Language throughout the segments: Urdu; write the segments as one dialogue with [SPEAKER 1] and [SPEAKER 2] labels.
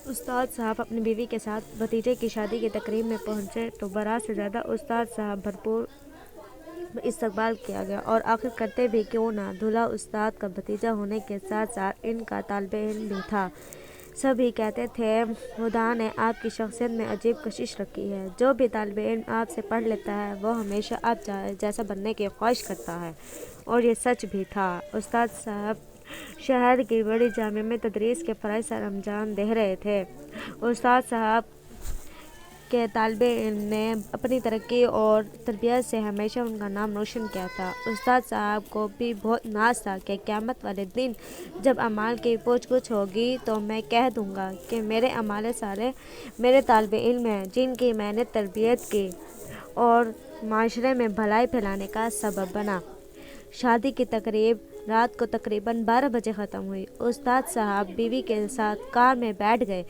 [SPEAKER 1] استاد صاحب اپنی بیوی کے ساتھ بھتیجے کی شادی کی تقریب میں پہنچے تو بارات سے زیادہ استاد صاحب بھرپور استقبال کیا گیا، اور آخر کرتے بھی کیوں نہ، دولہا استاد کا بھتیجا ہونے کے ساتھ ساتھ ان کا طالب علم بھی تھا۔ سبھی کہتے تھے خدا نے آپ کی شخصیت میں عجیب کشش رکھی ہے، جو بھی طالب علم آپ سے پڑھ لیتا ہے وہ ہمیشہ آپ جیسا بننے کی خواہش کرتا ہے، اور یہ سچ بھی تھا۔ استاد صاحب شہر کی بڑی جامعہ میں تدریس کے فرائض سر انجام دے رہے تھے۔ استاد صاحب کے طالب علم نے اپنی ترقی اور تربیت سے ہمیشہ ان کا نام روشن کیا تھا۔ استاد صاحب کو بھی بہت ناز تھا کہ قیامت والے دن جب اعمال کی پوچھ گچھ ہوگی تو میں کہہ دوں گا کہ میرے اعمال سارے میرے طالب علم ہیں، جن کی میں نے تربیت کی اور معاشرے میں بھلائی پھیلانے کا سبب بنا۔ شادی کی تقریب رات کو تقریباً 12 بجے ختم ہوئی۔ استاد صاحب بیوی کے ساتھ کار میں بیٹھ گئے،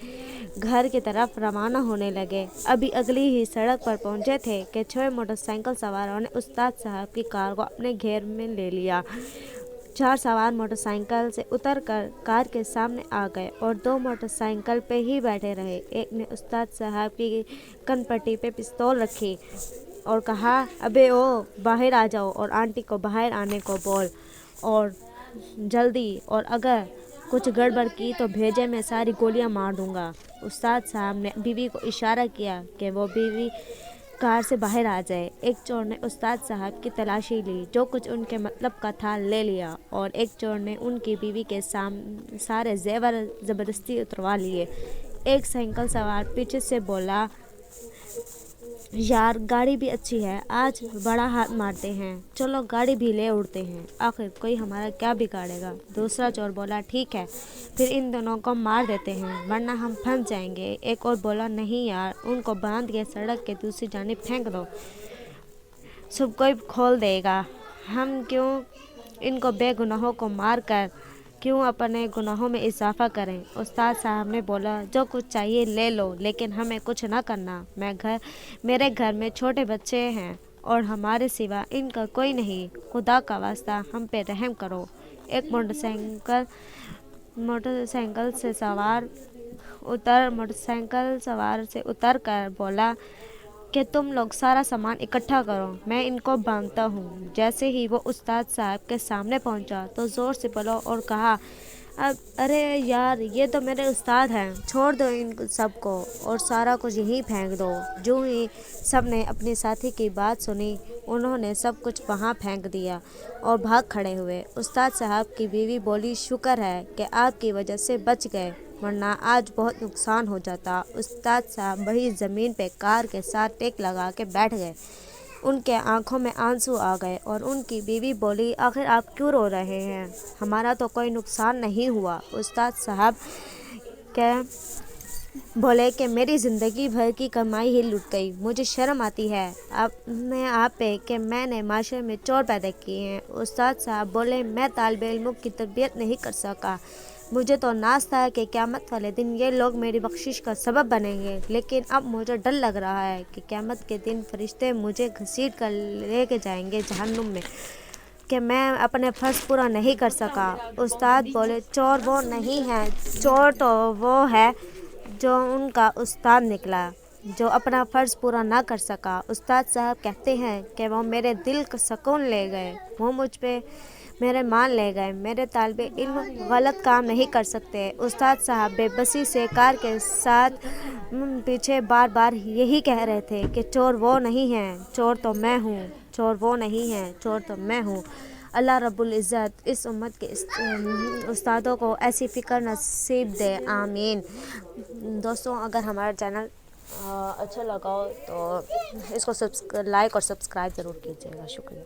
[SPEAKER 1] گھر کی طرف روانہ ہونے لگے۔ ابھی اگلی ہی سڑک پر پہنچے تھے کہ 6 موٹر سائیکل سواروں نے استاد صاحب کی کار کو اپنے گھیر میں لے لیا۔ 4 سوار موٹر سائیکل سے اتر کر کار کے سامنے آ گئے اور 2 موٹر سائیکل پہ ہی بیٹھے رہے۔ ایک نے استاد صاحب کی کن پٹی پہ پستول رکھی اور کہا، ابے او، باہر آ جاؤ اور آنٹی کو باہر آنے کو بول، اور جلدی، اور اگر کچھ گڑبڑ کی تو بھیجے میں ساری گولیاں مار دوں گا۔ استاد صاحب نے بیوی کو اشارہ کیا کہ وہ بیوی کار سے باہر آ جائے۔ ایک چور نے استاد صاحب کی تلاشی لی، جو کچھ ان کے مطلب کا تھا لے لیا، اور ایک چور نے ان کی بیوی کے سارے زیور زبردستی اتروا لیے۔ ایک سائیکل سوار پیچھے سے بولا، یار گاڑی بھی اچھی ہے، آج بڑا ہاتھ مارتے ہیں، چلو گاڑی بھی لے اڑتے ہیں، آخر کوئی ہمارا کیا بگاڑے گا۔ دوسرا چور بولا، ٹھیک ہے، پھر ان دونوں کو مار دیتے ہیں ورنہ ہم پھنس جائیں گے۔ ایک اور بولا، نہیں یار، ان کو باندھ کے سڑک کے دوسری جانب پھینک دو، سب کوئی کھول دے گا، ہم کیوں ان کو بے گناہوں کو مار کر کیوں اپنے گناہوں میں اضافہ کریں۔ استاد صاحب نے بولا، جو کچھ چاہیے لے لو، لیکن ہمیں کچھ نہ کرنا، میرے گھر میں چھوٹے بچے ہیں اور ہمارے سوا ان کا کوئی نہیں، خدا کا واسطہ ہم پہ رحم کرو۔ ایک موٹر سائیکل سوار سے اتر کر بولا کہ تم لوگ سارا سامان اکٹھا کرو، میں ان کو باندھتا ہوں۔ جیسے ہی وہ استاد صاحب کے سامنے پہنچا تو زور سے بولا اور کہا، ارے یار، یہ تو میرے استاد ہیں، چھوڑ دو ان سب کو اور سارا کچھ یہیں پھینک دو۔ جو ہی سب نے اپنی ساتھی کی بات سنی، انہوں نے سب کچھ وہاں پھینک دیا اور بھاگ کھڑے ہوئے۔ استاد صاحب کی بیوی بولی، شکر ہے کہ آپ کی وجہ سے بچ گئے، ورنہ آج بہت نقصان ہو جاتا۔ استاد صاحب وہی زمین پہ کار کے ساتھ ٹیک لگا کے بیٹھ گئے۔ ان کے آنکھوں میں آنسو آ گئے اور ان کی بیوی بولی، آخر آپ کیوں رو رہے ہیں؟ ہمارا تو کوئی نقصان نہیں ہوا۔ استاد صاحب بولے کہ میری زندگی بھر کی کمائی ہی لٹ گئی، مجھے شرم آتی ہے اپنے آپ پہ کہ میں نے معاشرے میں چور پیدا کیے ہیں۔ استاد صاحب بولے، میں طالب علموں کی تربیت نہیں کر سکا، مجھے تو ناز تھا کہ قیامت والے دن یہ لوگ میری بخشش کا سبب بنیں گے، لیکن اب مجھے ڈر لگ رہا ہے کہ قیامت کے دن فرشتے مجھے گھسیٹ کر لے کے جائیں گے جہنم میں، کہ میں اپنے فرض پورا نہیں کر سکا۔ استاد بولے، چور وہ نہیں ہے، چور تو وہ ہے جو ان کا استاد نکلا، جو اپنا فرض پورا نہ کر سکا۔ استاد صاحب کہتے ہیں کہ وہ میرے دل کا سکون لے گئے، وہ مجھ پہ میرے مان لے گئے، میرے طالب علم غلط کام نہیں کر سکتے۔ استاد صاحب بے بسی سے کار کے ساتھ پیچھے بار بار یہی کہہ رہے تھے کہ چور وہ نہیں ہیں، چور تو میں ہوں، چور وہ نہیں ہیں، چور تو میں ہوں۔ اللہ رب العزت اس امت کے استادوں کو ایسی فکر نصیب دے، آمین۔ دوستوں، اگر ہمارا چینل اچھا لگا ہو تو اس کو لائک اور سبسکرائب ضرور کیجیے گا، شکریہ۔